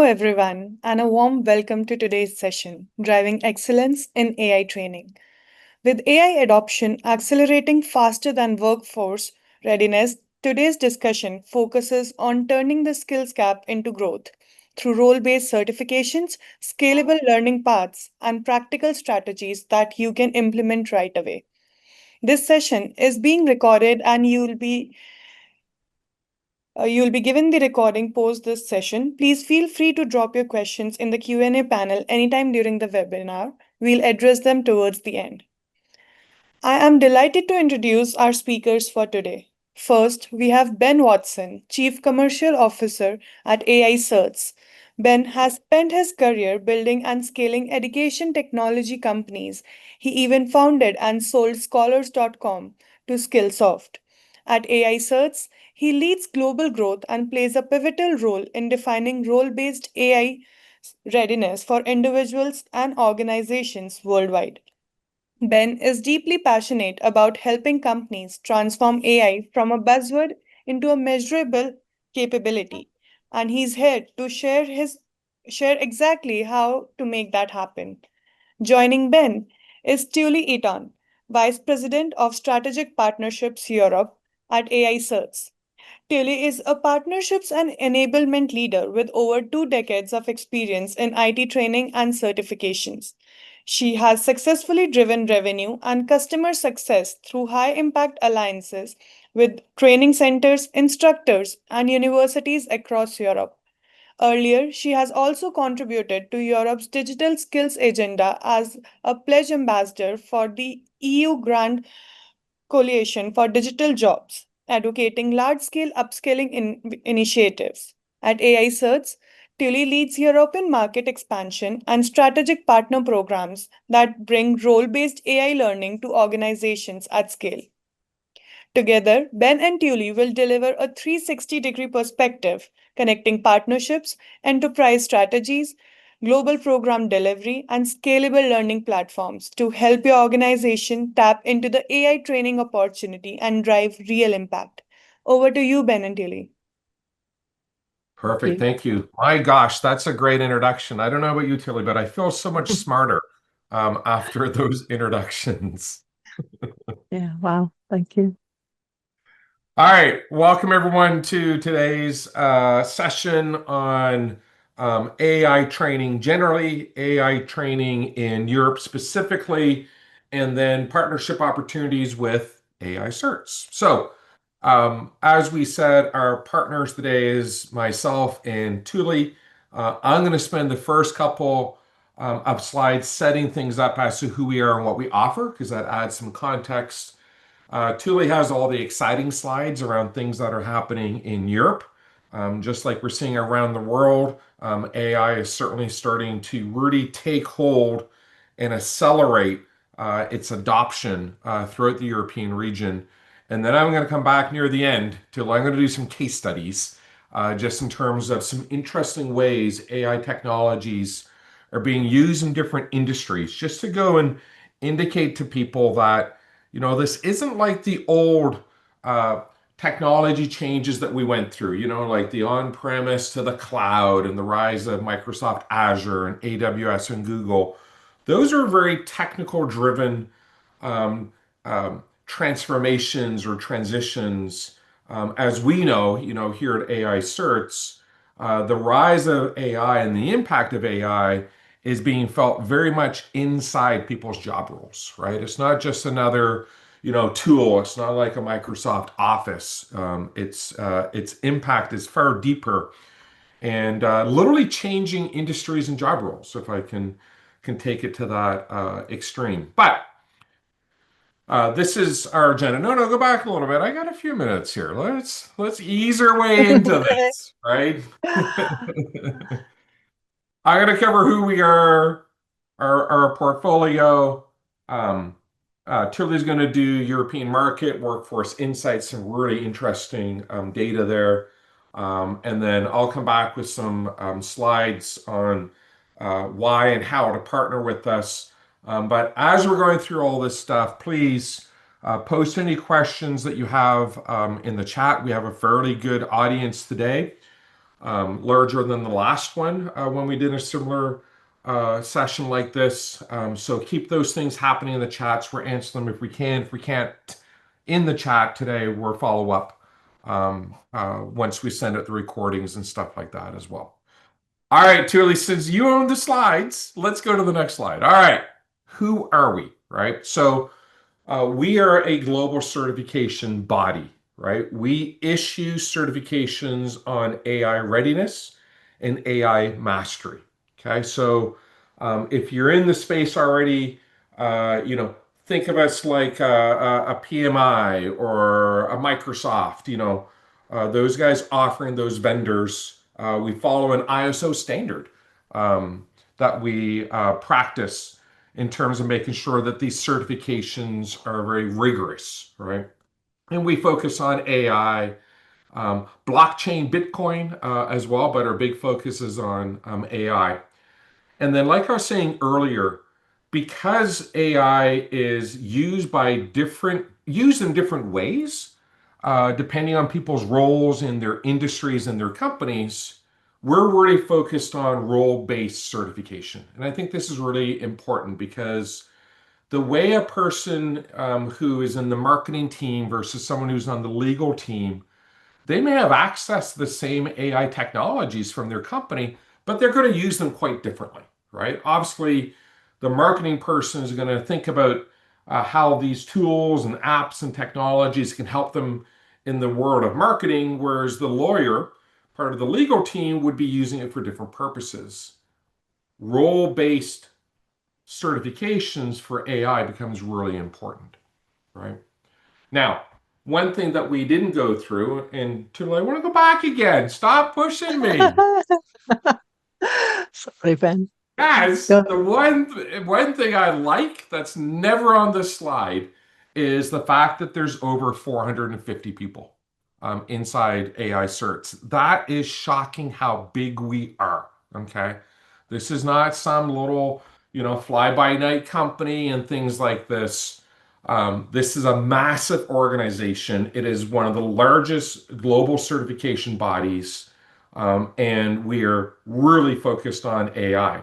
everyone, and a warm welcome to today's session Driving Excellence in AI Training. With AI adoption accelerating faster than workforce readiness, today's discussion focuses on turning the skills gap into growth through role based certifications, scalable learning paths, and practical strategies that you can implement right away. This session is being recorded and you'll be given the recording post this session. Please feel free to drop your questions in the Q&A panel anytime during the webinar. We'll address them towards the end. I am delighted to introduce our speakers for today. First, we have Ben Watson, Chief Commercial Officer at AI CERTs. Ben has spent his career building and scaling education technology companies. He even founded and sold scholars.com to Skillsoft. At AI CERTs, he leads global growth and plays a pivotal role in defining role based AI readiness for individuals and organizations worldwide. Ben is deeply passionate about helping companies transform AI from a buzzword into a measurable capability, and he's here to share exactly how to make that happen. Joining Ben is Tully Eaton, Vice President of Strategic Partnerships Europe at AI Certs. Tilly is a partnerships and enablement leader with over 2 decades of experience in IT training and certifications. She has successfully driven revenue and customer success through high impact alliances with training centers, instructors, and universities across Europe. Earlier, she has also contributed to Europe's digital skills agenda as a pledge ambassador for the EU Grand Coalition for Digital Jobs, advocating large scale upskilling initiatives. At AI Certs, Tully leads European market expansion and strategic partner programs that bring role based AI learning to organizations at scale. Together, Ben and Tully will deliver a 360-degree perspective, connecting partnerships, enterprise strategies, global program delivery, and scalable learning platforms to help your organization tap into the AI training opportunity and drive real impact. Over to you, Ben and Tully. Perfect. Thank you. My gosh, that's a great introduction. I don't know about you, Tilly, but I feel so much smarter after those introductions. Yeah, wow. Thank you. All right. Welcome, everyone, to today's session on AI training, generally, AI training in Europe specifically, and then partnership opportunities with AI certs. So, as we said, our partners today is myself and Tully. I'm going to spend the first couple of slides setting things up as to who we are and what we offer, because that adds some context. Tully has all the exciting slides around things that are happening in Europe. Just like we're seeing around the world, AI is certainly starting to really take hold and accelerate its adoption throughout the European region. And then I'm going to come back near the end to I'm going to do some case studies, just in terms of some interesting ways AI technologies are being used in different industries, just to go and indicate to people that, this isn't like the old technology changes that we went through, like the on-premise to the cloud and the rise of Microsoft Azure and AWS and Google. Those are very technical driven transformations or transitions. As we know, here at AI Certs, the rise of AI and the impact of AI is being felt very much inside people's job roles, right? It's not just another, tool. It's not like a Microsoft Office. Its impact is far deeper and literally changing industries and job roles, if I can take it to that extreme. But this is our agenda. No, go back a little bit. I got a few minutes here. Let's ease our way into this, right? I'm going to cover who we are, our portfolio. Tilly's going to do European market, workforce insights, some really interesting data there. And then I'll come back with some slides on why and how to partner with us. But as we're going through all this stuff, please post any questions that you have in the chat. We have a fairly good audience today. larger than the last one when we did a similar session like this. So keep those things happening in the chats. We're answering them if we can. If we can't in the chat today, we'll follow up once we send out the recordings and stuff like that as well. All right, Tully, since you own the slides, let's go to the next slide. All right, who are we, right? So we are a global certification body, right? We issue certifications on AI readiness and AI mastery. Okay, so if you're in the space already, think of us like a PMI or a Microsoft. Those guys offering those vendors. We follow an ISO standard that we practice in terms of making sure that these certifications are very rigorous, right? And we focus on AI, blockchain, Bitcoin as well, but our big focus is on AI. And then, like I was saying earlier, because AI is used in different ways, depending on people's roles in their industries and their companies, we're really focused on role-based certification. And I think this is really important because the way a person who is in the marketing team versus someone who's on the legal team, they may have access to the same AI technologies from their company, but they're going to use them quite differently, right? Obviously, the marketing person is going to think about how these tools and apps and technologies can help them in the world of marketing, whereas the lawyer, part of the legal team, would be using it for different purposes. Role-based certifications for AI becomes really important, right? Now, one thing that we didn't go through, and Tula, I want to go back again. Stop pushing me. Sorry, Ben. Guys, Go. the one thing I like that's never on this slide is the fact that there's over 450 people inside AI certs. That is shocking how big we are. Okay. This is not some little, fly-by-night company and things like this. This is a massive organization. It is one of the largest global certification bodies, and we are really focused on AI.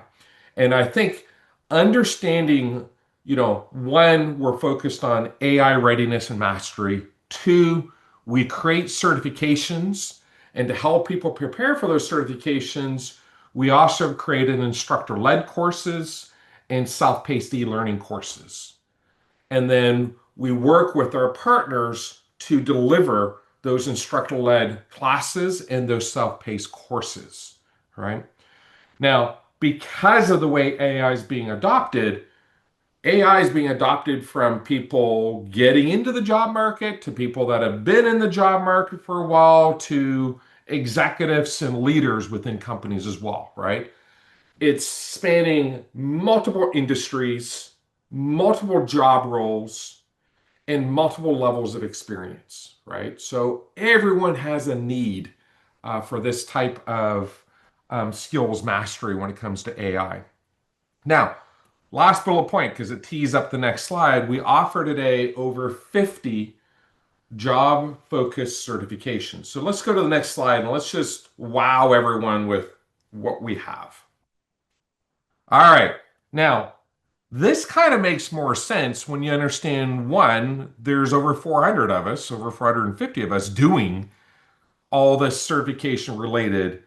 And I think understanding, one, we're focused on AI readiness and mastery. Two, we create certifications. And to help people prepare for those certifications, we also created instructor-led courses and self-paced e-learning courses. And then we work with our partners to deliver those instructor-led classes and those self-paced courses, right? Now, because of the way AI is being adopted, AI is being adopted from people getting into the job market to people that have been in the job market for a while to executives and leaders within companies as well, right? It's spanning multiple industries, multiple job roles, and multiple levels of experience, right? So everyone has a need for this type of skills mastery when it comes to AI. Now, last bullet point, because it tees up the next slide, we offer today over 50 job-focused certifications. So let's go to the next slide and let's just wow everyone with what we have. All right. Now, this kind of makes more sense when you understand, one, there's over 400 of us, over 450 of us doing all this certification related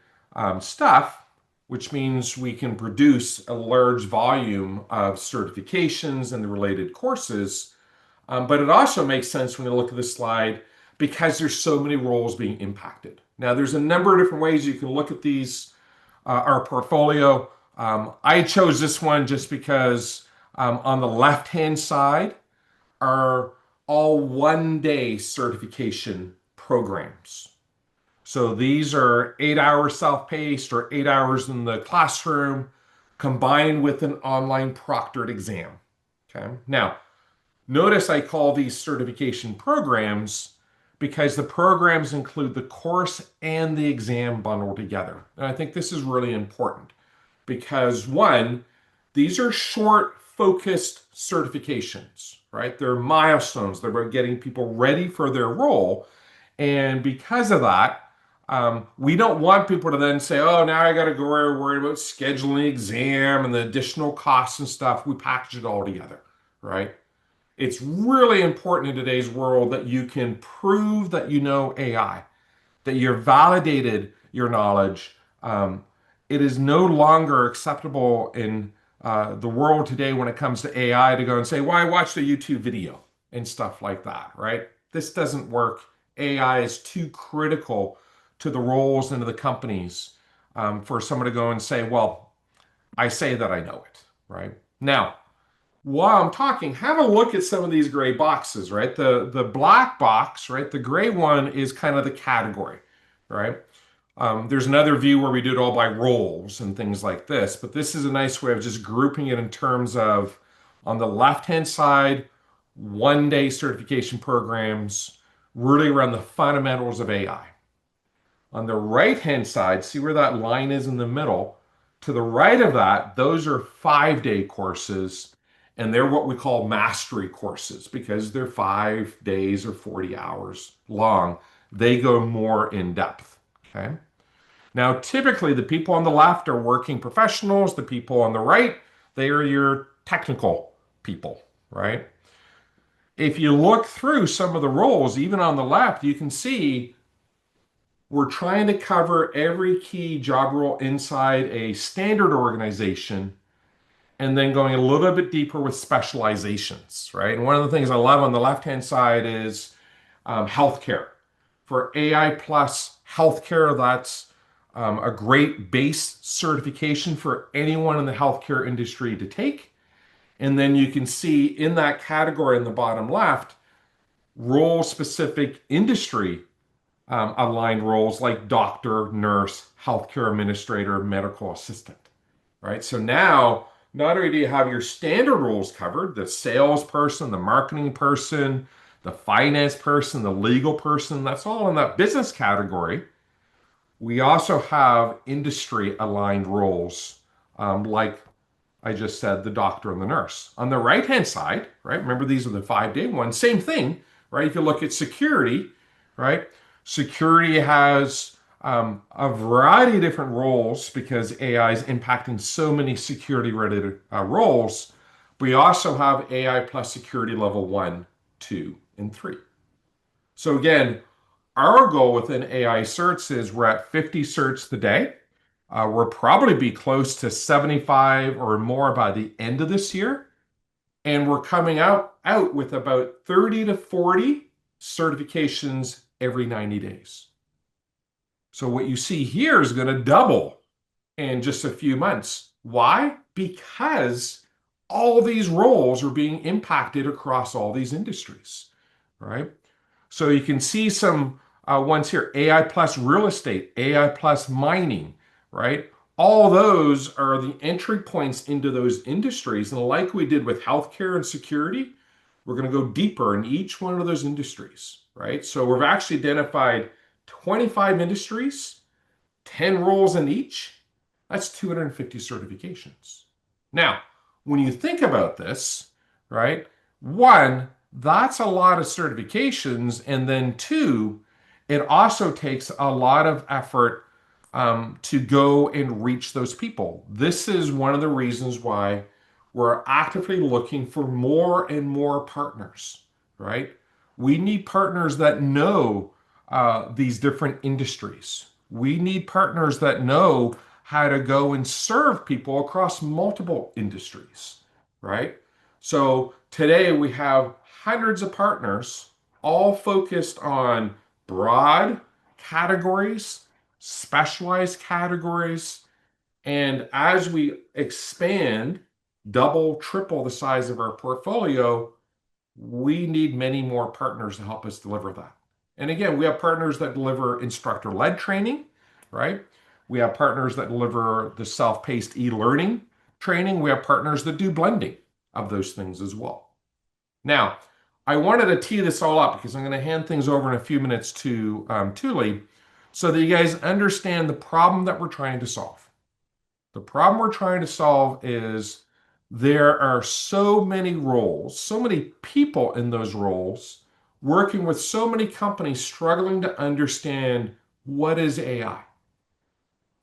stuff, which means we can produce a large volume of certifications and the related courses. But it also makes sense when you look at this slide because there's so many roles being impacted. Now, there's a number of different ways you can look at these, our portfolio. I chose this one just because on the left-hand side are all one-day certification programs. So these are 8 hours self-paced or 8 hours in the classroom combined with an online proctored exam. Okay. Now, notice I call these certification programs because the programs include the course and the exam bundled together. And I think this is really important because one, these are short, focused certifications, right? They're milestones. They're about getting people ready for their role. And because of that, We don't want people to then say, oh, now I got to go worry about scheduling the exam and the additional costs and stuff. We package it all together, right? It's really important in today's world that you can prove that you know AI, that you're validated your knowledge. It is no longer acceptable in the world today when it comes to AI to go and say, well, I watched a YouTube video and stuff like that, right? This doesn't work. AI is too critical to the roles and to the companies for someone to go and say, well, I say that I know it, right? Now, while I'm talking, have a look at some of these gray boxes, right? The black box, right? The gray one is kind of the category, right? There's another view where we do it all by roles and things like this, but this is a nice way of just grouping it in terms of on the left-hand side, 1 day certification programs, really around the fundamentals of AI. On the right-hand side, see where that line is in the middle? To the right of that, those are 5 day courses, and they're what we call mastery courses because they're 5 days or 40 hours long. They go more in depth. Okay. Now, typically, the people on the left are working professionals. The people on the right, they are your technical people, right? If you look through some of the roles, even on the left, you can see we're trying to cover every key job role inside a standard organization and then going a little bit deeper with specializations, right? And one of the things I love on the left-hand side is healthcare. For AI plus healthcare, that's a great base certification for anyone in the healthcare industry to take. And then you can see in that category in the bottom left, role-specific industry aligned roles like doctor, nurse, healthcare administrator, medical assistant, right? So now, not only do you have your standard roles covered, the salesperson, the marketing person, the finance person, the legal person, that's all in that business category. We also have industry aligned roles, like I just said, the doctor and the nurse. On the right-hand side, right? Remember, these are the 5 day ones. Same thing, right? If you look at security, right? Security has a variety of different roles because AI is impacting so many security-related roles. We also have AI plus security level 1, 2, and 3. So again, our goal within AI certs is we're at 50 certs today. We'll probably be close to 75 or more by the end of this year. And we're coming out with about 30 to 40 certifications every 90 days. So what you see here is going to double in just a few months. Why? Because all these roles are being impacted across all these industries, right? So you can see some ones here, AI plus real estate, AI plus mining, right? All those are the entry points into those industries. And like we did with healthcare and security, we're going to go deeper in each one of those industries, right? So we've actually identified 25 industries, 10 roles in each. That's 250 certifications. Now, when you think about this, right, one, that's a lot of certifications. And then two, it also takes a lot of effort to go and reach those people. This is one of the reasons why we're actively looking for more and more partners, right? We need partners that know these different industries. We need partners that know how to go and serve people across multiple industries, right? So today we have hundreds of partners, all focused on broad categories, specialized categories. And as we expand, double, triple the size of our portfolio, we need many more partners to help us deliver that. And again, we have partners that deliver instructor-led training, right? We have partners that deliver the self-paced e-learning training. We have partners that do blending of those things as well. Now, I wanted to tee this all up because I'm going to hand things over in a few minutes to Thule so that you guys understand the problem that we're trying to solve. The problem we're trying to solve is there are so many roles, so many people in those roles, working with so many companies struggling to understand What is AI?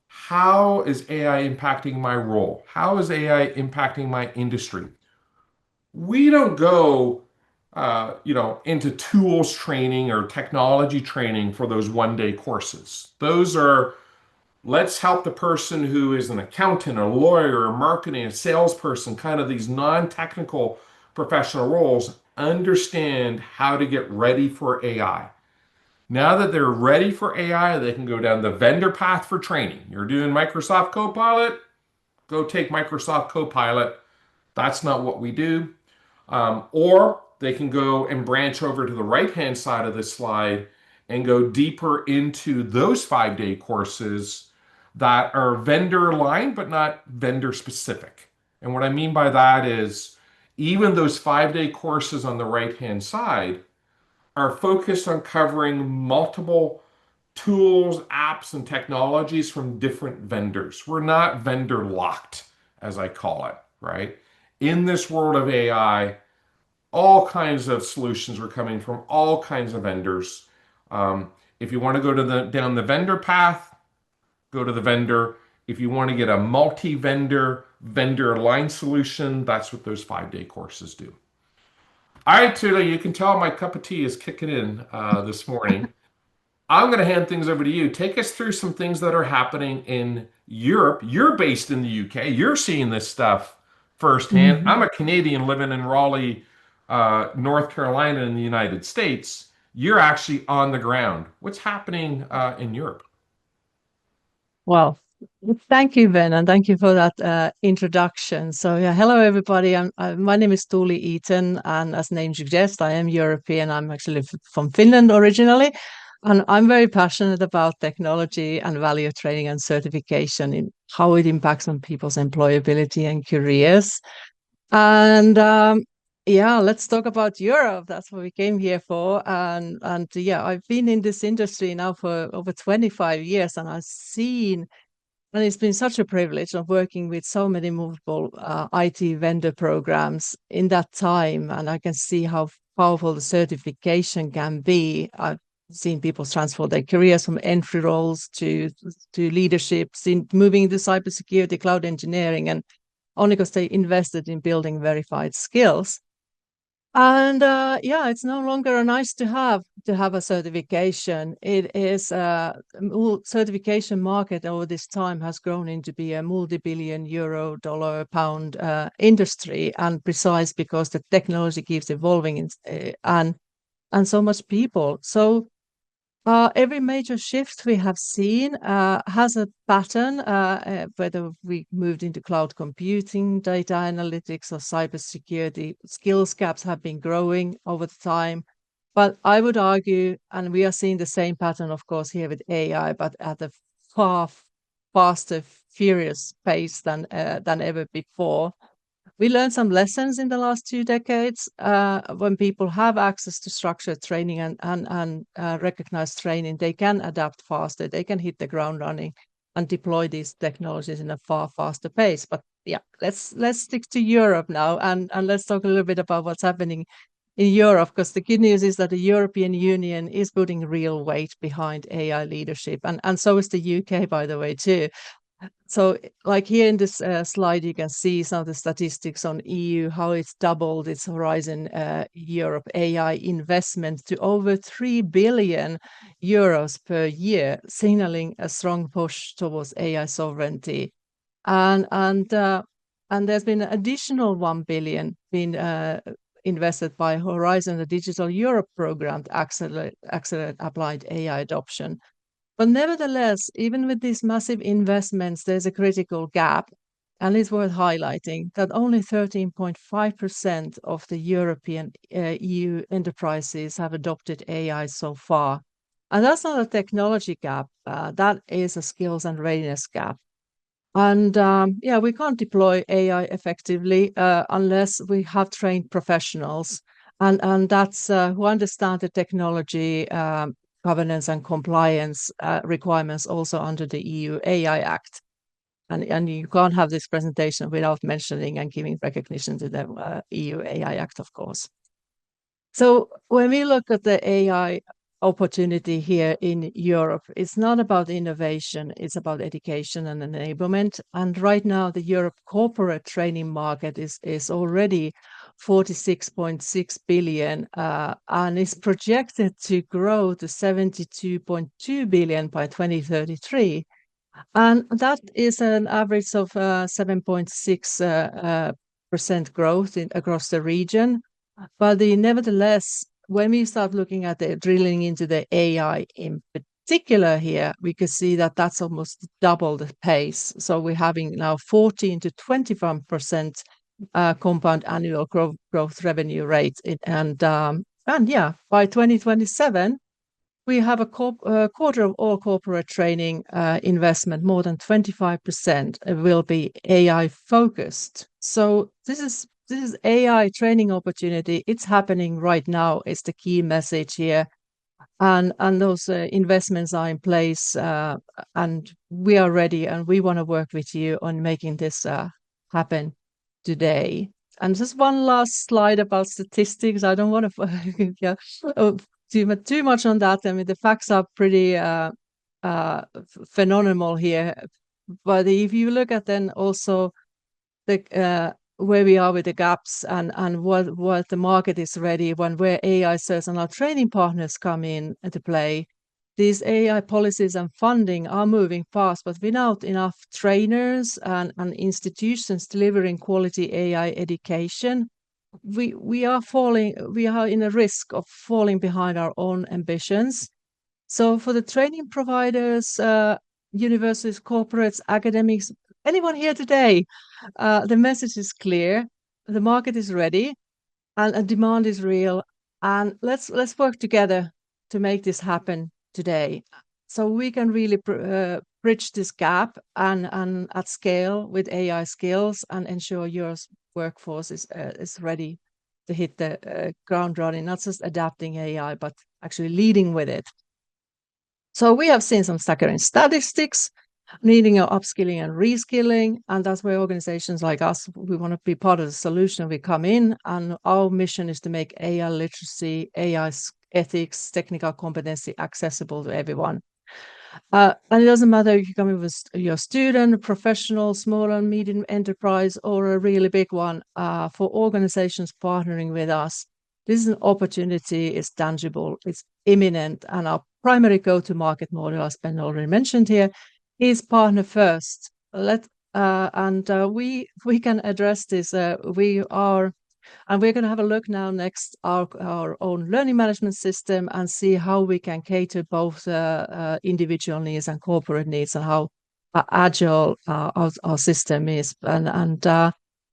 How is AI impacting my role? How is AI impacting my industry? We don't go, into tools training or technology training for those one-day courses. Those are, let's help the person who is an accountant, a lawyer, a marketing, a salesperson, kind of these non-technical professional roles, understand how to get ready for AI. Now that they're ready for AI, they can go down the vendor path for training. You're doing Microsoft Copilot, go take Microsoft Copilot. That's not what we do. Or they can go and branch over to the right-hand side of this slide and go deeper into those 5-day courses that are vendor aligned, but not vendor specific. And what I mean by that is even those 5-day courses on the right-hand side are focused on covering multiple tools, apps, and technologies from different vendors. We're not vendor locked, as I call it, right? In this world of AI, all kinds of solutions are coming from all kinds of vendors. If you want to go to down the vendor path, go to the vendor. If you want to get a multi-vendor, vendor aligned solution, that's what those 5-day courses do. All right, Tula, you can tell my cup of tea is kicking in this morning. I'm going to hand things over to you. Take us through some things that are happening in Europe. You're based in the UK. You're seeing this stuff firsthand. Mhm. I'm a Canadian living in Raleigh, North Carolina, in the United States. You're actually on the ground. What's happening in Europe? Well, thank you, Ben, and thank you for that introduction. So, yeah, hello, everybody. My name is Tuuli Eaton, and as name suggests, I am European. I'm actually from Finland originally, and I'm very passionate about technology and value training and certification in how it impacts on people's employability and careers. And yeah, let's talk about Europe. That's what we came here for. And yeah, I've been in this industry now for over 25 years, and I've seen, and it's been such a privilege of working with so many multiple IT vendor programs in that time. And I can see how powerful the certification can be. I've seen people transfer their careers from entry roles to leaderships, in moving into cybersecurity, cloud engineering, and only because they invested in building verified skills. And yeah, it's no longer a nice to have a certification. It is certification market over this time has grown into be a multi-billion euro, dollar, pound industry, and precise because the technology keeps evolving and so much people. So every major shift we have seen has a pattern, whether we moved into cloud computing, data analytics, or cybersecurity. Skills gaps have been growing over the time. But I would argue, and we are seeing the same pattern, of course, here with AI, but at a far faster, furious pace than ever before. We learned some lessons in the last 2 decades. When people have access to structured training and recognized training, they can adapt faster. They can hit the ground running and deploy these technologies in a far faster pace. But yeah, let's stick to Europe now and let's talk a little bit about what's happening in Europe, because the good news is that the European Union is putting real weight behind AI leadership, and so is the UK, by the way, too. So, like here in this slide, you can see some of the statistics on EU, how it's doubled its Horizon Europe AI investment to over 3 billion euros per year, signaling a strong push towards AI sovereignty. And there's been an additional 1 billion being invested by Horizon, the Digital Europe program, to accelerate applied AI adoption. But nevertheless, even with these massive investments, there's a critical gap, and it's worth highlighting that only 13.5% of the European EU enterprises have adopted AI so far. And that's not a technology gap, that is a skills and readiness gap. And yeah, we can't deploy AI effectively unless we have trained professionals, and that's who understand the technology governance and compliance requirements also under the EU AI Act. And you can't have this presentation without mentioning and giving recognition to the EU AI Act, of course. So when we look at the AI opportunity here in Europe. It's not about innovation, it's about education and enablement. And right now, the Europe corporate training market is already 46.6 billion and is projected to grow to 72.2 billion by 2033. And that is an average of 7.6% growth across the region. But nevertheless, when we start looking at drilling into the AI in particular here, we can see that that's almost double the pace. So we're having now 14 to 21% compound annual growth revenue rate. And yeah, by 2027, we have a quarter of all corporate training investment, more than 25% will be AI focused. So this is AI training opportunity. It's happening right now. It's the key message here, and those investments are in place, and we are ready, and we want to work with you on making this happen today. And just one last slide about statistics. I don't want to too much on that. I mean, the facts are pretty phenomenal here. But if you look at then also the where we are with the gaps and what the market is ready, where AI CERTs and our training partners come in to play, these AI policies and funding are moving fast, but without enough trainers and institutions delivering quality AI education, we are in a risk of falling behind our own ambitions. So for the training providers, universities, corporates, academics, anyone here today, the message is clear. The market is ready, and demand is real. And let's work together to make this happen today, so we can really bridge this gap and at scale with AI skills and ensure your workforce is ready to hit the ground running, not just adapting AI, but actually leading with it. So we have seen some staggering statistics needing our upskilling and reskilling, and that's where organizations like us, we want to be part of the solution. We come in, and our mission is to make AI literacy, AI ethics, technical competency accessible to everyone. And it doesn't matter if you come in with your student, professional, small and medium enterprise, or a really big one. For organizations partnering with us, this is an opportunity, it's tangible, it's imminent, and our primary go-to-market model, as Ben already mentioned here, is partner first. We can address this. We're going to have a look now next our own learning management system and see how we can cater both individual needs and corporate needs, and how agile our system is. And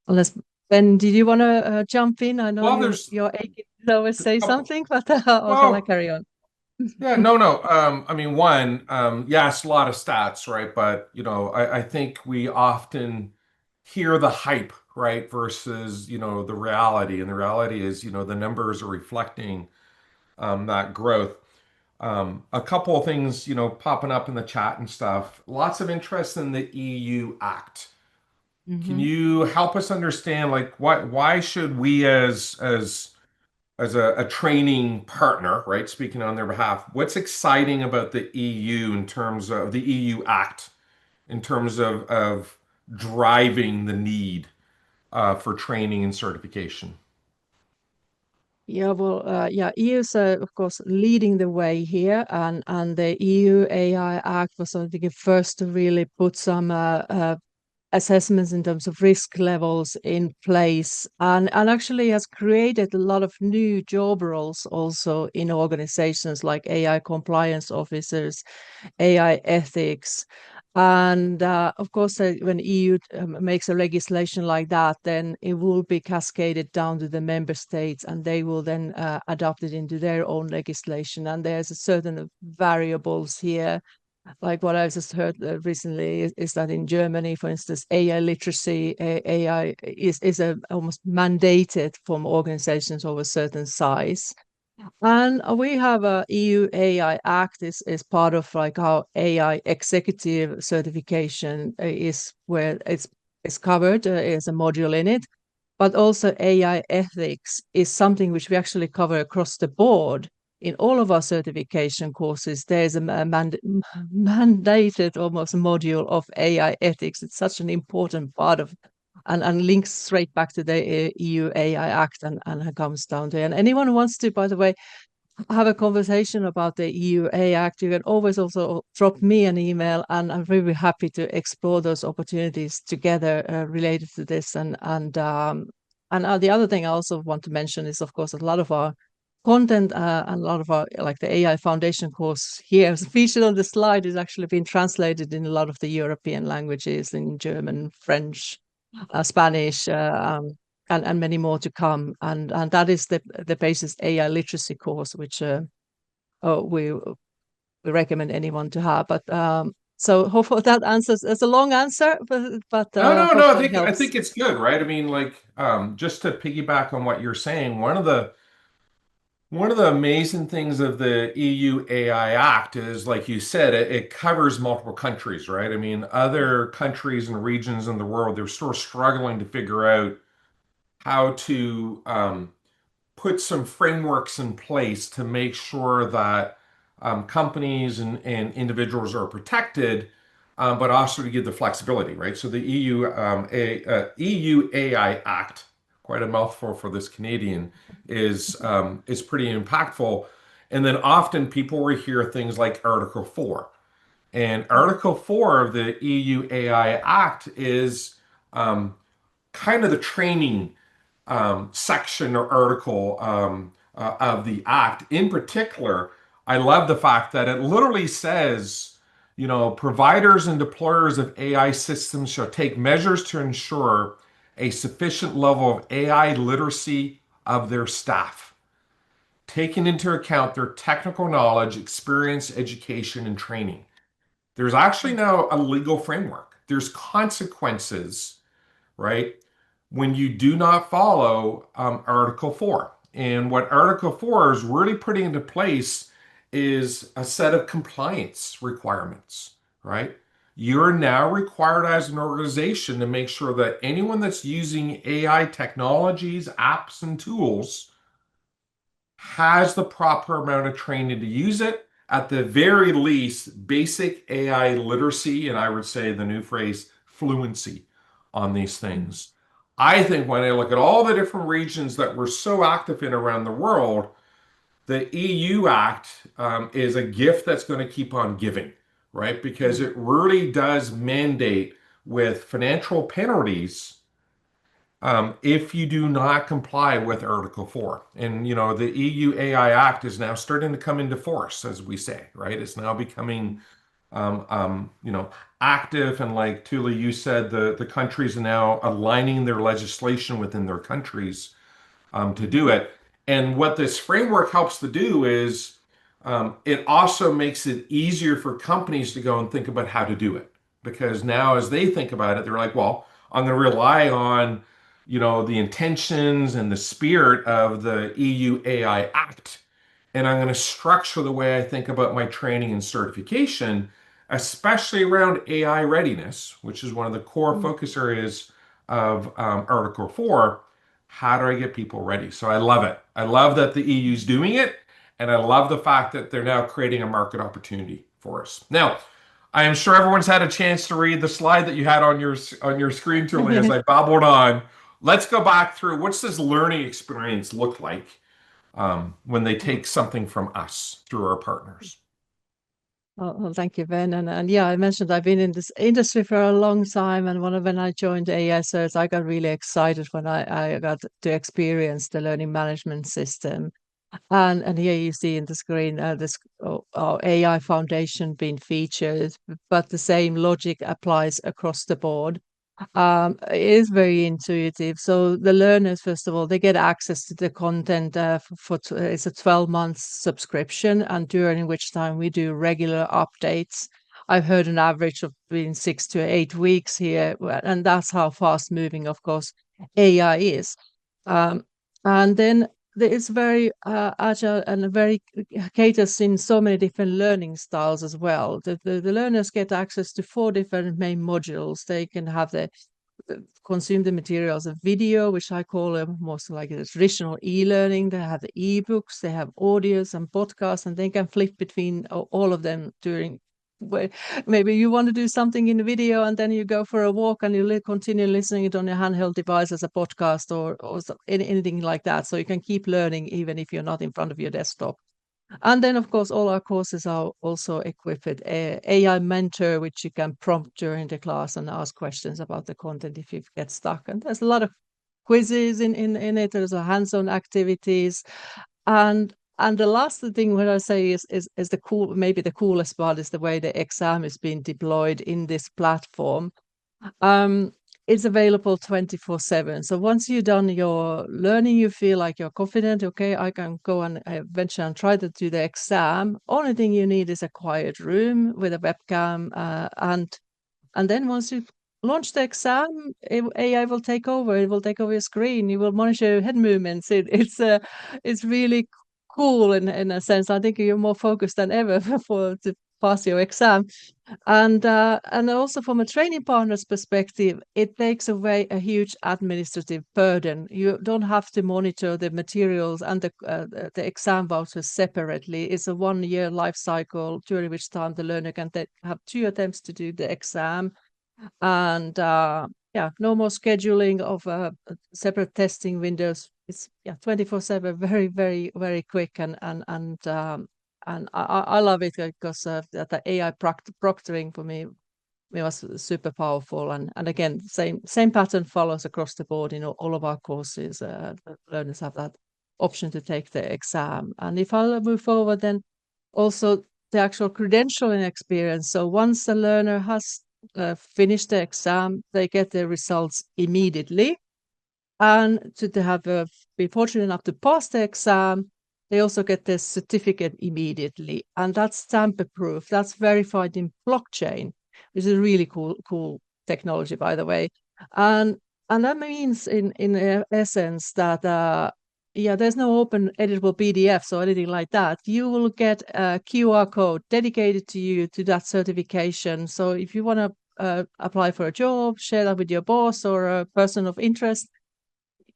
unless Ben, did you want to jump in? I know you're aching to always say something, but shall I carry on? Yeah, no. I mean, one, yes, a lot of stats, right? But I think we often hear the hype, right, versus the reality, and the reality is the numbers are reflecting that growth. A couple of things popping up in the chat and stuff. Lots of interest in the EU Act. Can you help us understand, like, why should we as a training partner, right, speaking on their behalf, what's exciting about the EU in terms of the EU Act, in terms of driving the need for training and certification? Yeah, well, EU is of course leading the way here, and the EU AI Act was, I think, the first to really put some assessments in terms of risk levels in place, and actually has created a lot of new job roles also in organizations, like AI compliance officers, AI ethics. And of course, when EU makes a legislation like that, then it will be cascaded down to the member states, and they will then adopt it into their own legislation. And there's a certain variables here. Like what I just heard recently is that in Germany, for instance, AI literacy, AI is almost mandated from organizations of a certain size. And we have a EU AI Act is part of like our AI executive certification is where it's covered, is a module in it. But also AI ethics is something which we actually cover across the board. in all of our certification courses, there's a mandated almost module of AI ethics. It's such an important part of, and links straight back to the EU AI Act and comes down to. And anyone who wants to, by the way, have a conversation about the EU AI Act, you can always also drop me an email, and I'm really happy to explore those opportunities together related to this. And the other thing I also want to mention is, of course, a lot of our content and a lot of our, like the AI Foundation course here featured on the slide, is actually been translated in a lot of the European languages, in German, French, Spanish, and many more to come. And that is the basis AI literacy course, which we recommend anyone to have. But so hopefully that answers. It's a long answer, but No. I helps. think it's good, right? I mean, like, just to piggyback on what you're saying, one of the amazing things of the EU AI Act is, like you said, it covers multiple countries, right? I mean, other countries and regions in the world, they're still struggling to figure out how to put some frameworks in place to make sure that companies and individuals are protected, but also to give the flexibility, right? So the EU AI Act, quite a mouthful for this Canadian, is pretty impactful. And then often people will hear things like Article 4. And Article 4 of the EU AI Act is kind of the training section or article of the act. In particular, I love the fact that it literally says, you know, providers and deployers of AI systems shall take measures to ensure a sufficient level of AI literacy of their staff, taking into account their technical knowledge, experience, education, and training. There's actually now a legal framework. There's consequences, right, when you do not follow Article 4. And what Article 4 is really putting into place is a set of compliance requirements, right? You're now required as an organization to make sure that anyone that's using AI technologies, apps, and tools has the proper amount of training to use it. At the very least, basic AI literacy, and I would say the new phrase, fluency on these things. I think when I look at all the different regions that we're so active in around the world, the EU Act is a gift that's going to keep on giving, right? Because it really does mandate with financial penalties if you do not comply with Article 4. And, you know, the EU AI Act is now starting to come into force, as we say, right? It's now becoming, you know, active. And like Tuli, you said, the countries are now aligning their legislation within their countries to do it. And what this framework helps to do is it also makes it easier for companies to go and think about how to do it. Because now as they think about it, they're like, well, I'm going to rely on, you know, the intentions and the spirit of the EU AI Act. And I'm going to structure the way I think about my training and certification, especially around AI readiness, which is one of the core focus areas of Article 4. How do I get people ready? So I love it. I love that the EU is doing it. And I love the fact that they're now creating a market opportunity for us. Now, I am sure everyone's had a chance to read the slide that you had on your screen, Tuli, as I babbled on. Let's go back through, what's this learning experience look like when they take something from us through our partners? Well, thank you, Ben. And yeah, I mentioned I've been in this industry for a long time. And when I joined AI CERTs, I got really excited when I got to experience the learning management system. And here you see in the screen this AI foundation being featured, but the same logic applies across the board. It is very intuitive. So the learners, first of all, they get access to the content it's a 12-month subscription, and during which time we do regular updates. I've heard an average of between 6 to 8 weeks here, and that's how fast moving, of course, AI is. And then it's very agile and very caters in so many different learning styles as well. The learners get access to 4 different main modules. They can have the consume the material as a video, which I call most like a traditional e-learning. They have the e-books, they have audios and podcasts, and they can flip between all of them during where maybe you want to do something in the video and then you go for a walk and you continue listening it on your handheld device as a podcast or anything like that. So you can keep learning even if you're not in front of your desktop. And then, of course, all our courses are also equipped with AI mentor, which you can prompt during the class and ask questions about the content if you get stuck. And there's a lot of quizzes in it. There's a hands-on activities. And the last thing what I say is the maybe the coolest part is the way the exam is being deployed in this platform. It's available 24/7. So once you've done your learning, you feel like you're confident, okay, I can go and venture and try to do the exam. Only thing you need is a quiet room with a webcam. And then once you launch the exam, AI will take over. It will take over your screen. You will monitor your head movements. It's really cool in a sense. I think you're more focused than ever to pass your exam. And also from a training partner's perspective, it takes away a huge administrative burden. You don't have to monitor the materials and the exam vouchers separately. It's a 1-year life cycle during which time the learner can have 2 attempts to do the exam. And no more scheduling of separate testing windows. It's 24/7, very, very, very quick, and I love it because the AI proctoring for me it was super powerful. And again, same pattern follows across the board in all of our courses. Learners have that option to take the exam. And if I move forward, then also the actual credentialing experience. So once the learner has finished the exam, they get their results immediately. And to have be fortunate enough to pass the exam, they also get their certificate immediately. And that's tamper-proof. That's verified in blockchain, which is a really cool technology, by the way. And that means in essence that there's no open editable PDFs or anything like that. You will get a QR code dedicated to you to that certification. So if you want to apply for a job, share that with your boss or a person of interest,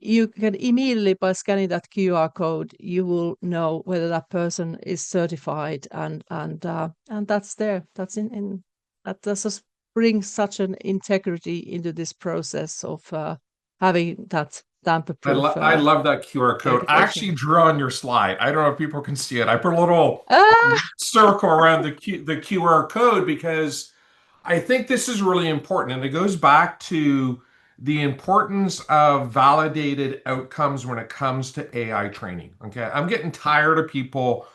you can immediately, by scanning that QR code, you will know whether that person is certified, and that's there. That's that just brings such an integrity into this process of having that tamper-proof I love that QR code. I actually verification. drew on your slide. I don't know if people can see it. I put a little Ah! circle around the QR code because I think this is really important, and it goes back to the importance of validated outcomes when it comes to AI training. Okay, I'm getting tired of people,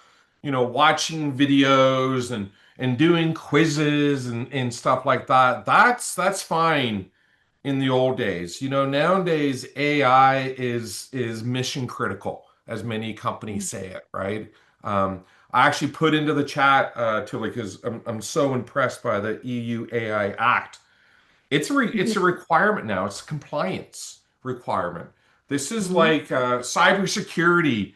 watching videos and doing quizzes and stuff like that. That's fine in the old days. Nowadays AI is mission critical, as many companies say it, right? I actually put into the chat, Tilly, because I'm so impressed by the EU AI Act. It's a requirement now. It's a compliance requirement. This is like cybersecurity.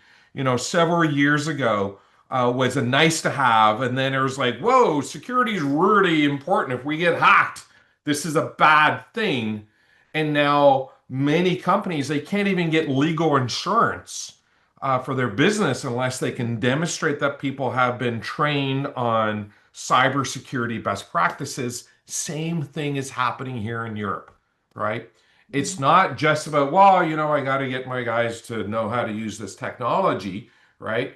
Several years ago was a nice to have, and then it was like, whoa, security is really important. If we get hacked, this is a bad thing. And now many companies they can't even get legal insurance for their business unless they can demonstrate that people have been trained on cybersecurity best practices. Same thing is happening here in Europe, right? It's not just about, well, I got to get my guys to know how to use this technology, right?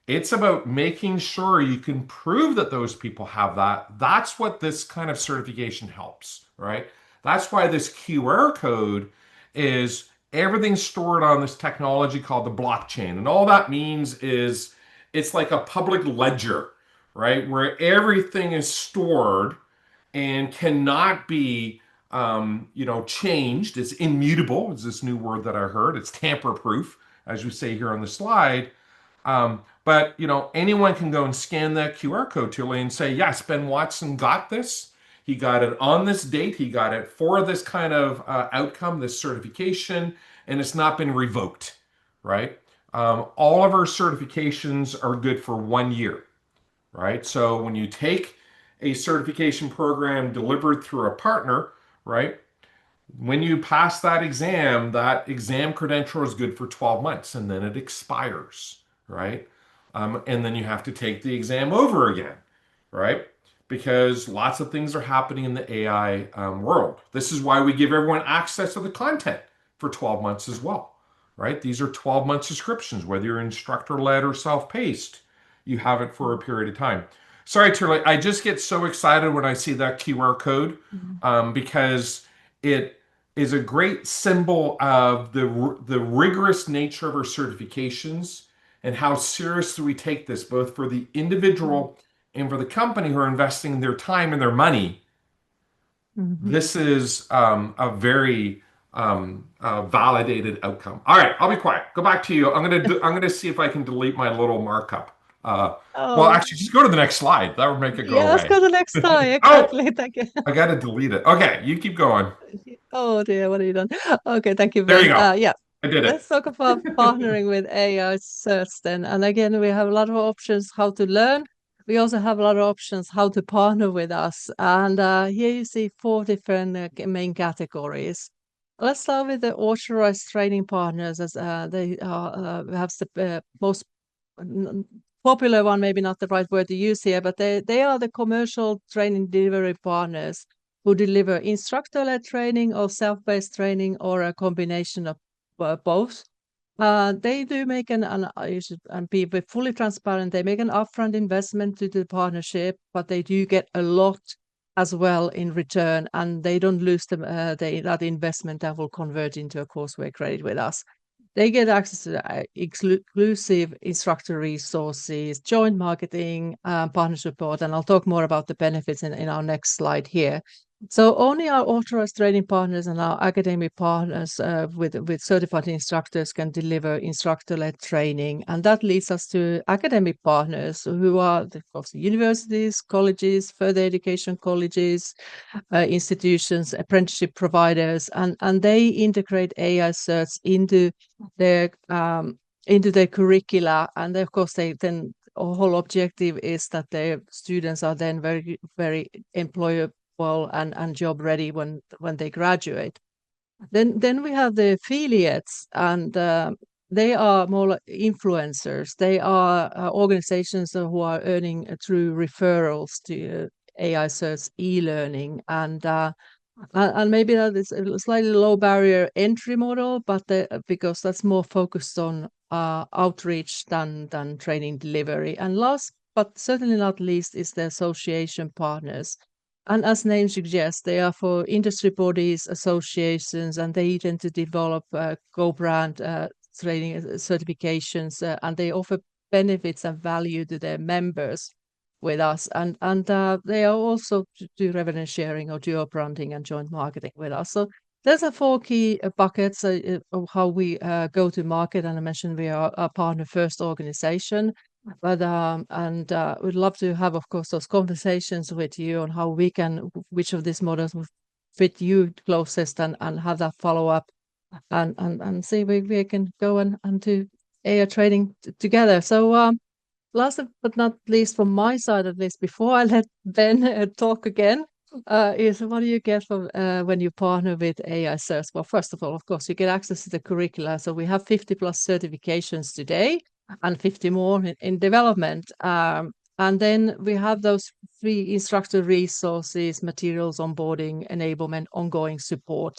It's about making sure you can prove that those people have that. That's what this kind of certification helps, right? That's why this QR code is everything's stored on this technology called the blockchain. And all that means is it's like a public ledger, right? Where everything is stored and cannot be changed. It's immutable, is this new word that I heard. It's tamper-proof, as we say here on the slide. But anyone can go and scan that QR code, Tilly, and say, yes, Ben Watson got this. He got it on this date. He got it for this kind of outcome, this certification, and it's not been revoked, right? All of our certifications are good for 1 year, right? So when you take a certification program delivered through a partner, right? When you pass that exam credential is good for 12 months and then it expires, right? And then you have to take the exam over again, right? Because lots of things are happening in the AI world. This is why we give everyone access to the content for 12 months as well, right? These are 12-month subscriptions, whether you're instructor-led or self-paced, you have it for a period of time. Sorry, Turley, I just get so excited when I see that QR code because it is a great symbol of the rigorous nature of our certifications and how seriously we take this, both for the individual and for the company who are investing their time and their money. This is a very validated outcome. All right, I'll be quiet. Go back to you. I'm gonna see if I can delete my little markup. Well, Oh, actually, just go to the next slide. That would make it go yeah, let's away. go to the next slide. Oh, Exactly. Thank you. I gotta delete it. Okay, you keep going. Oh dear, what have you done? Okay, thank you, There you Ben. go. Yeah, I did it. let's talk about partnering with AI certs then. And again, we have a lot of options how to learn. We also have a lot of options how to partner with us. And here you see four different main categories. Let's start with the authorized training partners, as they are perhaps the most popular one, maybe not the right word to use here, but they are the commercial training delivery partners who deliver instructor-led training or self-paced training or a combination of both. They do make you should and be fully transparent. They make an upfront investment to the partnership, but they do get a lot as well in return, and they don't lose that investment that will convert into a courseware credit with us. They get access to exclusive instructor resources, joint marketing, partner support, and I'll talk more about the benefits in our next slide here. So only our authorized training partners and our academic partners with certified instructors can deliver instructor-led training. And that leads us to academic partners who are, of course, universities, colleges, further education colleges, institutions, apprenticeship providers, and they integrate AI certs into their curricula. And of course, they then our whole objective is that their students are then very, very employable and job ready when they graduate. Then we have the affiliates, and they are more like influencers. They are organizations who are earning through referrals to AI certs e-learning, and maybe that is a slightly low barrier entry model, but because that's more focused on outreach than training delivery. And last but certainly not least is the association partners. And as name suggests, they are for industry bodies, associations, and they tend to develop co-brand training certifications, and they offer benefits and value to their members with us. And they are also do revenue sharing or dual branding and joint marketing with us. So there's a four key buckets of how we go to market. And I mentioned we are a partner first organization. But we'd love to have, of course, those conversations with you on how we can, which of these models will fit you closest, and have that follow up, and see we can go and do AI training together. So last but not least, from my side at least, before I let Ben talk again, is what do you get from when you partner with AI certs? Well, first of all, of course, you get access to the curricula. So we have 50 plus certifications today and 50 more in development. And then we have those free instructor resources, materials, onboarding, enablement, ongoing support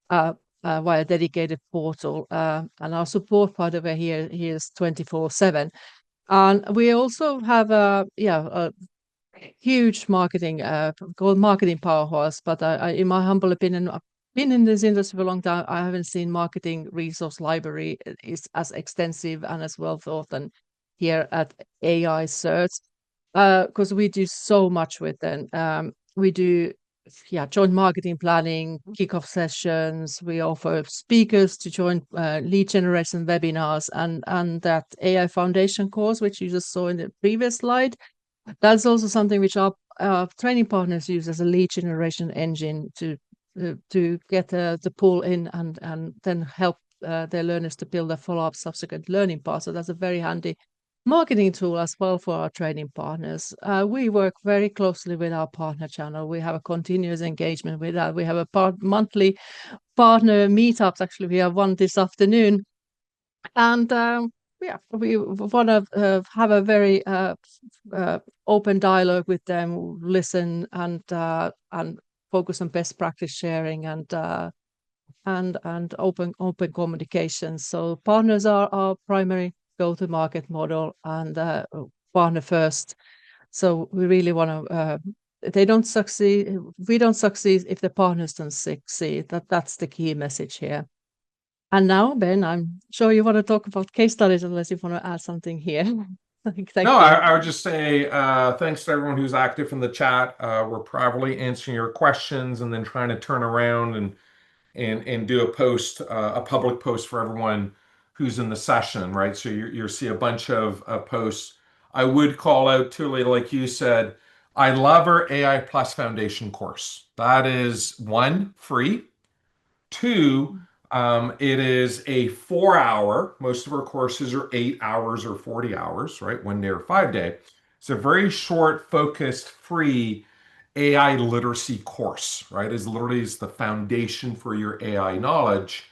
via dedicated portal. And our support part of it here is 24/7. And we also have a huge marketing called marketing powerhouse. But in my humble opinion, I've been in this industry for a long time. I haven't seen marketing resource library is as extensive and as well thought than here at AI certs, because we do so much with them. We do joint marketing planning, kickoff sessions. We offer speakers to join lead generation webinars, and that AI foundation course, which you just saw in the previous slide. That's also something which our training partners use as a lead generation engine to get the pull in and then help their learners to build a follow-up subsequent learning path. So that's a very handy marketing tool as well for our training partners. We work very closely with our partner channel. We have a continuous engagement with that. We have a monthly partner meetups. Actually, we have one this afternoon. And we want to have a very open dialogue with them, listen and focus on best practice sharing and open communication. So partners are our primary go-to-market model and partner first. So we really want to. They don't succeed. We don't succeed if the partners don't succeed. That's the key message here. And now, Ben, I'm sure you want to talk about case studies, unless you want to add something here. Thank you. I would just say thanks to everyone who's active in the chat. We're probably answering your questions and then trying to turn around and do a public post for everyone who's in the session, right? So you'll see a bunch of posts. I would call out Tuli, like you said, I love our AI Plus Foundation course. That is one, free. Two, it is a 4 hour. Most of our courses are 8 hours or 40 hours, right? 1 day or 5 day. It's a very short, focused, free AI literacy course, right? Is literally is the foundation for your AI knowledge.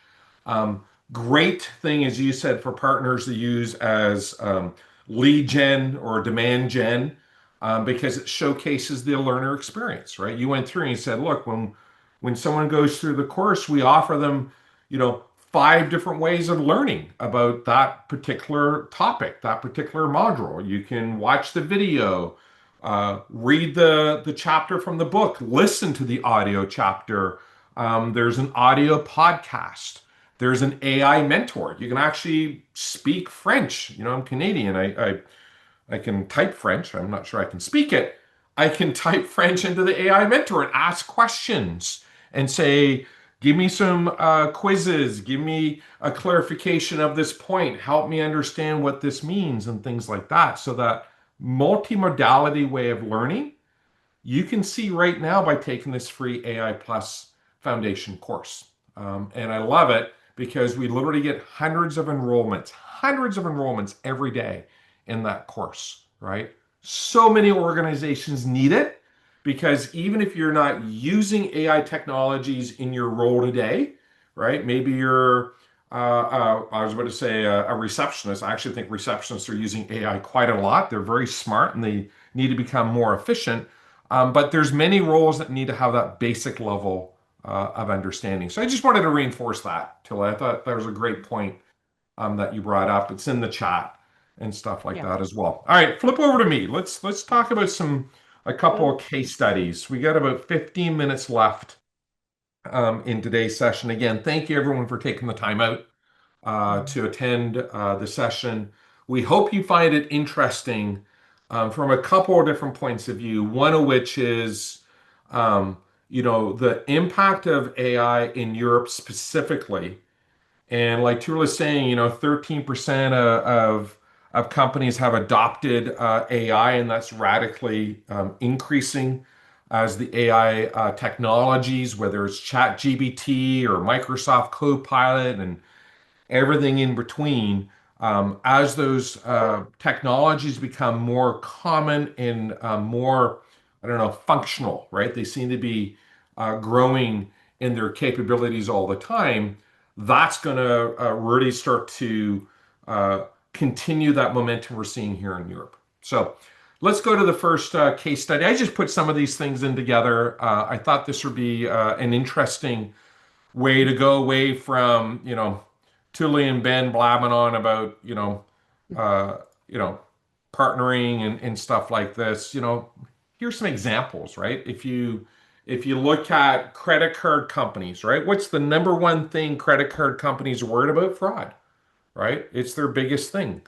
Great thing, as you said, for partners to use as lead gen or demand gen because it showcases the learner experience, right? You went through and you said, look, when someone goes through the course, we offer them, 5 different ways of learning about that particular topic, that particular module. You can watch the video, read the chapter from the book, listen to the audio chapter. There's an audio podcast. There's an AI mentor. You can actually speak French. I'm Canadian. I can type French. I'm not sure I can speak it. I can type French into the AI mentor and ask questions and say, give me some quizzes, give me a clarification of this point, help me understand what this means and things like that. So that multimodality way of learning, you can see right now by taking this free AI Plus Foundation course. And I love it because we literally get hundreds of enrollments every day in that course, right? So many organizations need it because even if you're not using AI technologies in your role today, right? Maybe you're, I was about to say a receptionist. I actually think receptionists are using AI quite a lot. They're very smart and they need to become more efficient. But there's many roles that need to have that basic level of understanding. So I just wanted to reinforce that, Tilla. I thought that was a great point that you brought up. It's in the chat and stuff like that as well. All right, flip over to me. Let's talk about a couple of case studies. We got about 15 minutes left in today's session. Again, thank you everyone for taking the time out to attend the session. We hope you find it interesting from a couple of different points of view. One of which is, the impact of AI in Europe specifically. And like Tula was saying, 13% of companies have adopted AI, and that's radically increasing as the AI technologies, whether it's ChatGPT or Microsoft Copilot and everything in between, as those technologies become more common and more, I don't know, functional, right? They seem to be growing in their capabilities all the time. That's going to really start to continue that momentum we're seeing here in Europe. So let's go to the first case study. I just put some of these things in together. I thought this would be an interesting way to go away from, Tuli and Ben blabbing on about, partnering and stuff like this. Here's some examples, right? If you look at credit card companies, right? What's the number one thing credit card companies are worried about? Fraud, right? It's their biggest thing.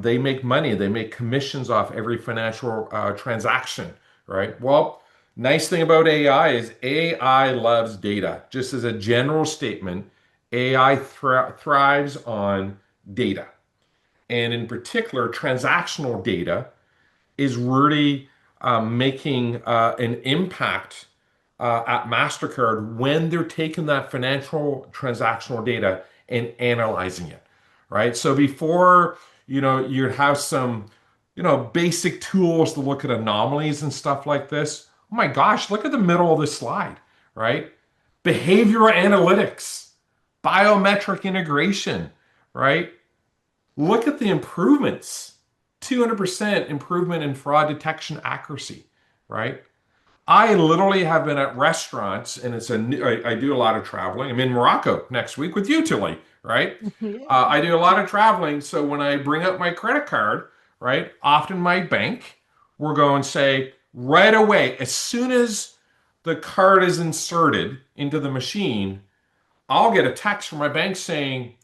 They make money. They make commissions off every financial transaction, right? Well, nice thing about AI is AI loves data. Just as a general statement, AI thrives on data. And in particular, transactional data is really making an impact at MasterCard when they're taking that financial transactional data and analyzing it, right? So before You'd have some, basic tools to look at anomalies and stuff like this. Oh my gosh, look at the middle of this slide, right? Behavioral analytics, biometric integration, right? Look at the improvements. 200% improvement in fraud detection accuracy, right? I literally have been at restaurants, and I do a lot of traveling. I'm in Morocco next week with you, Tilly, right? Yeah. I do a lot of traveling, so when I bring up my credit card, right, often my bank will go and say right away, as soon as the card is inserted into the machine, I'll get a text from my bank saying,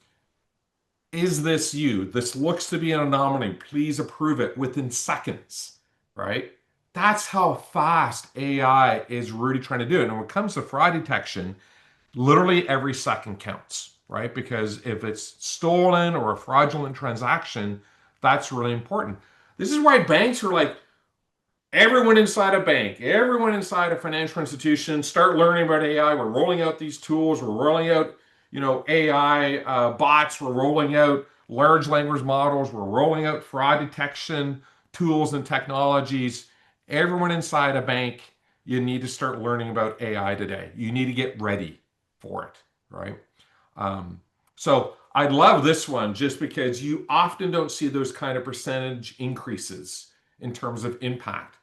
"Is this you? This looks to be an anomaly. Please approve it," within seconds, right? That's how fast AI is really trying to do it. And when it comes to fraud detection, literally every second counts, right? Because if it's stolen or a fraudulent transaction, that's really important. This is why banks are like, everyone inside a bank, everyone inside a financial institution, start learning about AI. We're rolling out these tools. We're rolling out, AI bots. We're rolling out large language models. We're rolling out fraud detection tools and technologies. Everyone inside a bank, you need to start learning about AI today. You need to get ready for it, right? Um, so I love this one just because you often don't see those kind of percentage increases in terms of impact.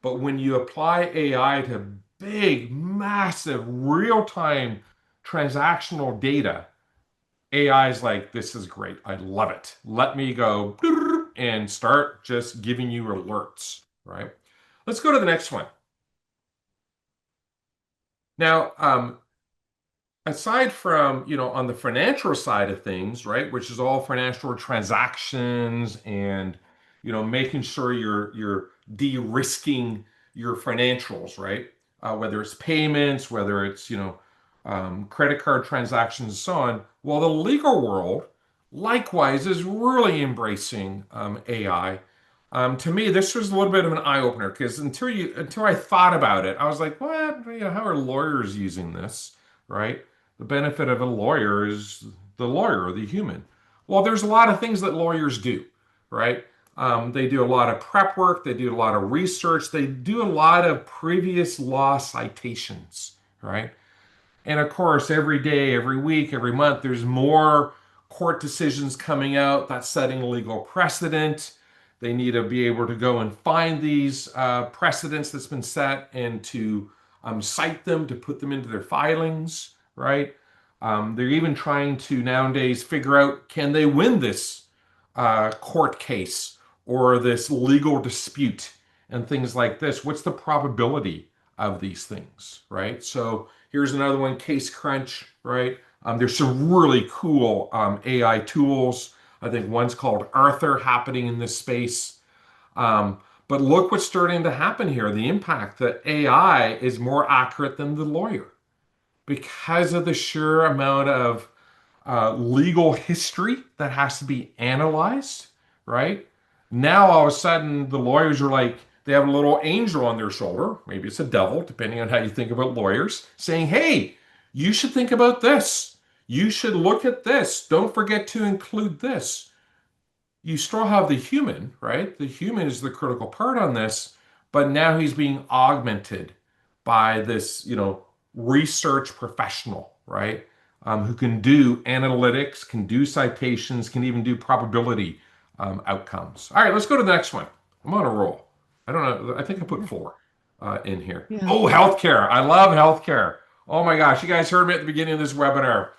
But when you apply AI to big, massive, real-time transactional data, AI is like, this is great. I love it. Let me go and start just giving you alerts, right? Let's go to the next one. Now, aside from, on the financial side of things, right, which is all financial transactions and, making sure you're de-risking your financials, right? Whether it's payments, whether it's, credit card transactions and so on. Well, the legal world likewise is really embracing AI. To me, this was a little bit of an eye opener because until I thought about it, I was like, what? How are lawyers using this, right? The benefit of a lawyer is the lawyer, the human. Well, there's a lot of things that lawyers do, right? They do a lot of prep work, they do a lot of research, they do a lot of previous law citations, right? And of course, every day, every week, every month, there's more court decisions coming out that's setting legal precedent. They need to be able to go and find these precedents that's been set and to cite them, to put them into their filings, right? They're even trying to nowadays figure out, can they win this court case or this legal dispute and things like this? What's the probability of these things, right? So here's another one, Case Crunch, right? There's some really cool AI tools. I think one's called Arthur happening in this space. But look what's starting to happen here. The impact that AI is more accurate than the lawyer because of the sheer amount of legal history that has to be analyzed, right? Now, all of a sudden, the lawyers are like, they have a little angel on their shoulder. Maybe it's a devil, depending on how you think about lawyers, saying, hey, you should think about this. You should look at this. Don't forget to include this. You still have the human, right? The human is the critical part on this, but now he's being augmented by this, research professional, right? Who can do analytics, can do citations, can even do probability outcomes. All right, let's go to the next one. I'm on a roll. I don't know. I think I put four in here. Yeah. Oh, healthcare. I love healthcare. Oh my gosh, you guys heard me at the beginning of this webinar.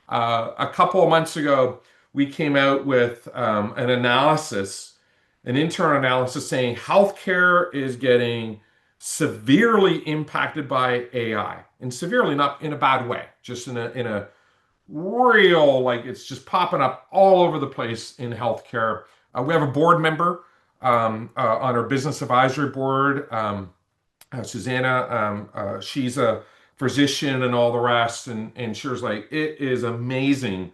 A couple of months ago, we came out with an analysis, an internal analysis saying healthcare is getting severely impacted by AI, and severely not in a bad way, just in a real, like, it's just popping up all over the place in healthcare. We have a board member on our business advisory board, Susanna. She's a physician and all the rest, and she was like, it is amazing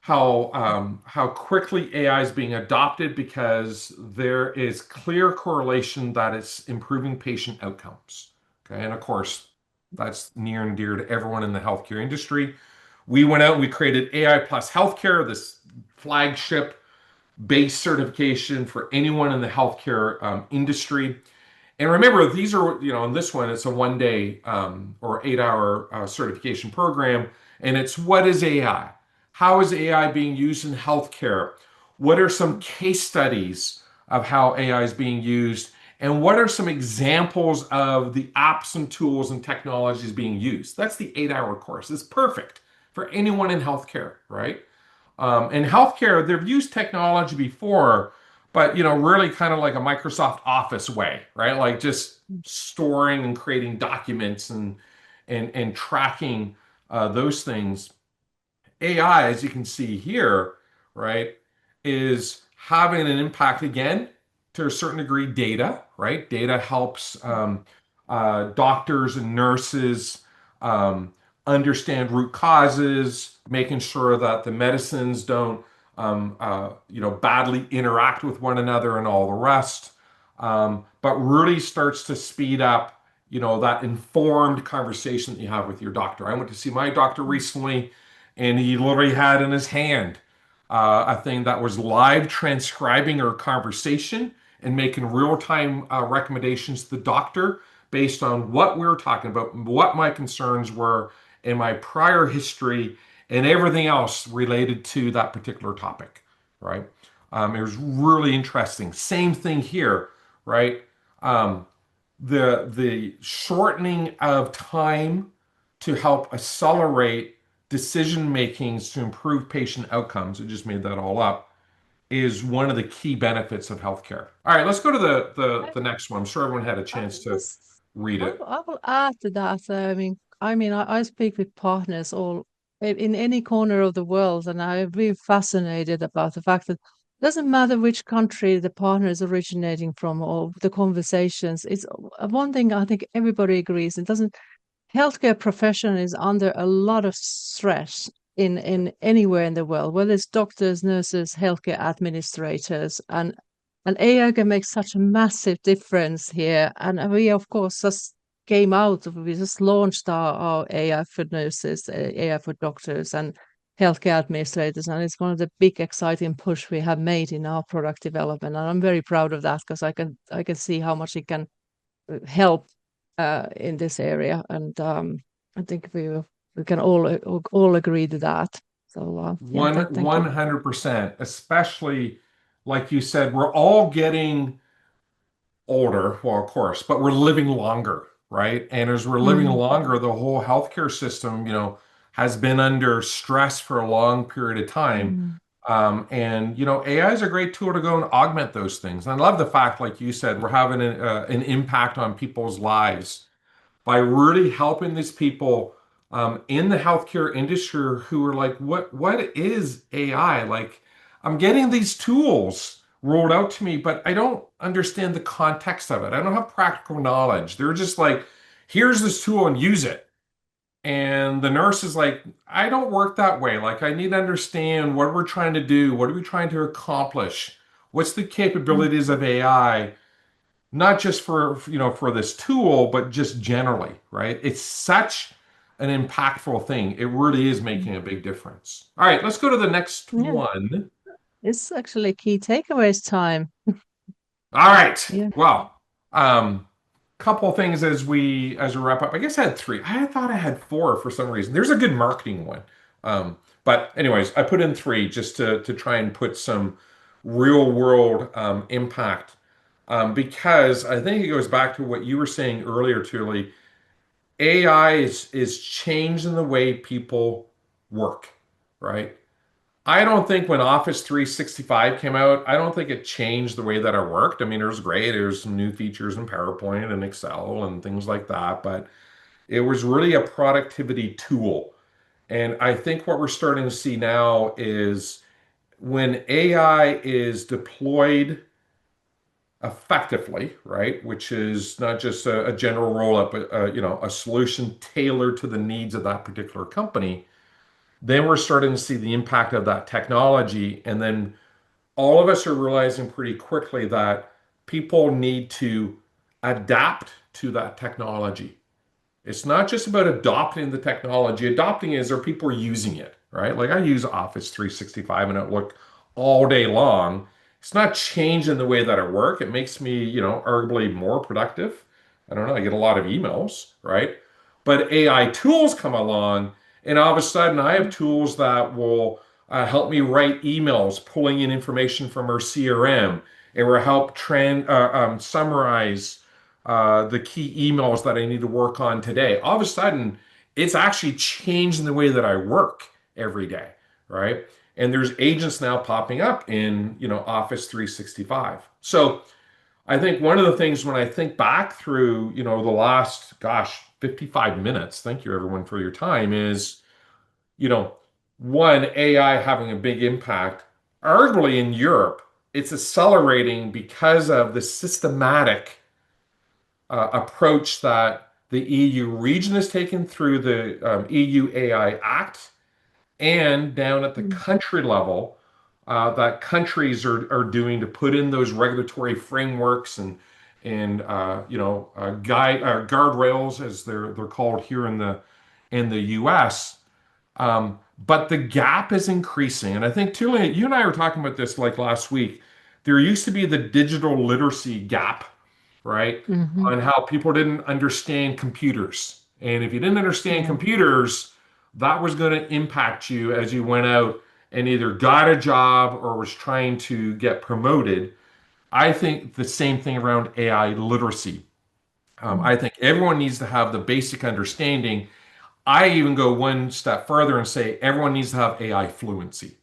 how quickly AI is being adopted because there is clear correlation that it's improving patient outcomes. Okay, and of course, that's near and dear to everyone in the healthcare industry. We went out and we created AI Plus Healthcare, this flagship base certification for anyone in the healthcare industry. And remember, these are, in this one, it's a 1 day or 8 hour certification program. And it's what is AI? How is AI being used in healthcare? What are some case studies of how AI is being used? And what are some examples of the apps and tools and technologies being used? That's the 8 hour course. It's perfect for anyone in healthcare, right? In healthcare, they've used technology before, but really kind of like a Microsoft Office way, right? Like just storing and creating documents and tracking those things. AI, as you can see here, right, is having an impact again to a certain degree. Data, right? Data helps doctors and nurses understand root causes, making sure that the medicines don't, badly interact with one another and all the rest. But really starts to speed up, that informed conversation that you have with your doctor. I went to see my doctor recently, and he literally had in his hand a thing that was live transcribing our conversation and making real-time recommendations to the doctor based on what we were talking about, what my concerns were in my prior history, and everything else related to that particular topic, right? It was really interesting. Same thing here, right? Um, the shortening of time to help accelerate decision makings to improve patient outcomes, I just made that all up, is one of the key benefits of healthcare. All right, let's go to the next one. I'm sure everyone had a I chance to just, read it. I will add to that. I speak with partners all in any corner of the world, and I'm really fascinated about the fact that it doesn't matter which country the partner is originating from or the conversations. It's one thing I think everybody agrees. It doesn't. Healthcare profession is under a lot of stress in anywhere in the world, whether it's doctors, nurses, healthcare administrators, and AI can make such a massive difference here. And we, of course, we just launched our AI for nurses, AI for doctors, and healthcare administrators. And it's one of the big, exciting push we have made in our product development. And I'm very proud of that because I can see how much it can help in this area. And I think we can all agree to that. So yeah, One thank you. 100%, especially like you said, we're all getting older, well, of course, but we're living longer, right? And as we're living Mm, longer, the whole healthcare system, has been under stress for a long period of time. mm, And AI is a great tool to go and augment those things. And I love the fact, like you said, we're having an impact on people's lives by really helping these people in the healthcare industry who are like, what is AI? Like, I'm getting these tools rolled out to me, but I don't understand the context of it. I don't have practical knowledge. They're just like, here's this tool and use it. And the nurse is like, I don't work that way. Like, I need to understand what we're trying to do. What are we trying to accomplish? What's the mm, capabilities of AI? Not just for this tool, but just generally, right? It's such an impactful thing. It really is mm. making a big difference. All right, let's go to the next Yeah, one. it's actually key takeaways time. All right. Yeah. Well, couple of things as we wrap up. I guess I had three. I thought I had four for some reason. There's a good marketing one. But anyways, I put in three just to try and put some real world impact. Because I think it goes back to what you were saying earlier, Tully. AI is changing the way people work, right? I don't think when Office 365 came out, I don't think it changed the way that I worked. I mean, it was great. There's some new features in PowerPoint and Excel and things like that, but it was really a productivity tool. And I think what we're starting to see now is when AI is deployed effectively, right, which is not just a general roll up, but a solution tailored to the needs of that particular company, then we're starting to see the impact of that technology. And then all of us are realizing pretty quickly that people need to adapt to that technology. It's not just about adopting the technology. Adopting is, are people using it, right? Like I use Office 365 and Outlook all day long. It's not changing the way that I work. It makes me, arguably more productive. I don't know, I get a lot of emails, right? But AI tools come along, and all of a sudden I have tools that will help me write emails, pulling in information from our CRM. It will help summarize the key emails that I need to work on today. All of a sudden, it's actually changing the way that I work every day, right? And there's agents now popping up in, Office 365. So I think one of the things when I think back through, the last, 55 minutes, thank you everyone for your time, is, you know, one, AI having a big impact. Arguably in Europe, it's accelerating because of the systematic approach that the EU region has taken through the EU AI Act, and down at the country level, that countries are doing to put in those regulatory frameworks and guardrails, as they're called here in the U.S. But the gap is increasing, and I think Tulia, you and I were talking about this like last week. There used to be the digital literacy gap, right? Mhm. On how people didn't understand computers. And if you didn't understand Yeah. computers, that was going to impact you as you went out and either got a job or was trying to get promoted. I think the same thing around AI literacy. Mm. I think everyone needs to have the basic understanding. I even go one step further and say everyone needs to have AI fluency.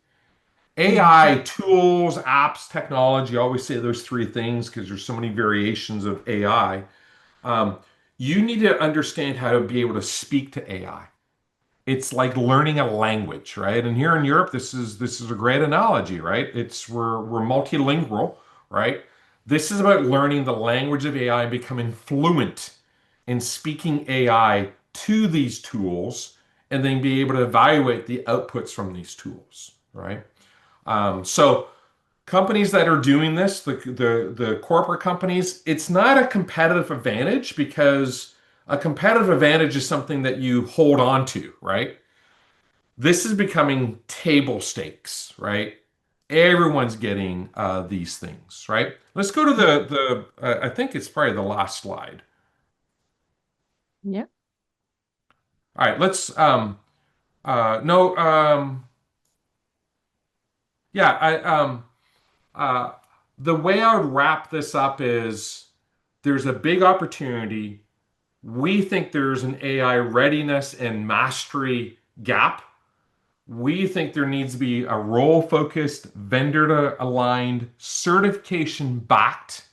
Mhm. AI tools, apps, technology, I always say those three things because there's so many variations of AI. Um, you need to understand how to be able to speak to AI. It's like learning a language, right? And here in Europe, this is a great analogy, right? We're multilingual, right? This is about learning the language of AI and becoming fluent in speaking AI to these tools, and then be able to evaluate the outputs from these tools, right? So companies that are doing this, the corporate companies, it's not a competitive advantage because a competitive advantage is something that you hold on to, right? This is becoming table stakes, right? Everyone's getting these things, right? Let's go to the I think it's probably the last slide. Yeah. All right, let's no yeah, uh the way I would wrap this up is there's a big opportunity. We think there's an AI readiness and mastery gap. We think there needs to be a role focused, vendor aligned, certification backed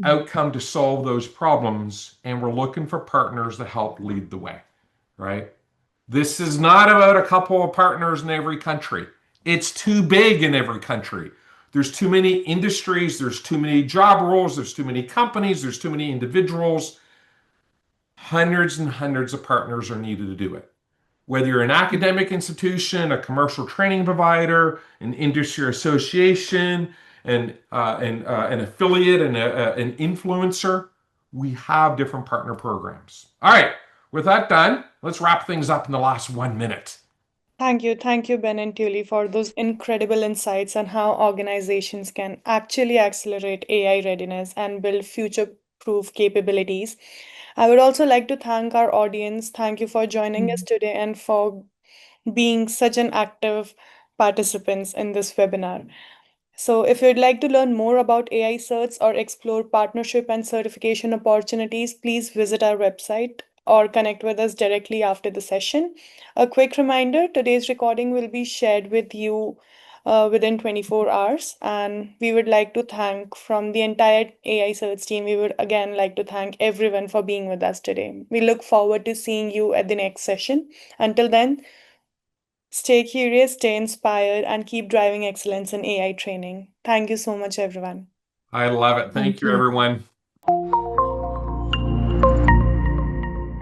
Mm. outcome to solve those problems. And we're looking for partners to help lead the way, right? This is not about a couple of partners in every country. It's too big in every country. There's too many industries, there's too many job roles, there's too many companies, there's too many individuals. Hundreds and hundreds of partners are needed to do it. Whether you're an academic institution, a commercial training provider, an industry association, an affiliate, and an influencer, we have different partner programs. All right, with that done, let's wrap things up in the last 1 minute. Thank you, Ben and Tully, for those incredible insights on how organizations can actually accelerate AI readiness and build future-proof capabilities. I would also like to thank our audience. Thank you for joining us Mm. today and for being such an active participants in this webinar. So, if you'd like to learn more about AI certs or explore partnership and certification opportunities, please visit our website or connect with us directly after the session. A quick reminder, today's recording will be shared with you within 24 hours. And we would like to thank from the entire AI certs team, we would again like to thank everyone for being with us today. We look forward to seeing you at the next session. Until then, stay curious, stay inspired, and keep driving excellence in AI training. Thank you so much, everyone. I love it. Thank Thank you, you. everyone.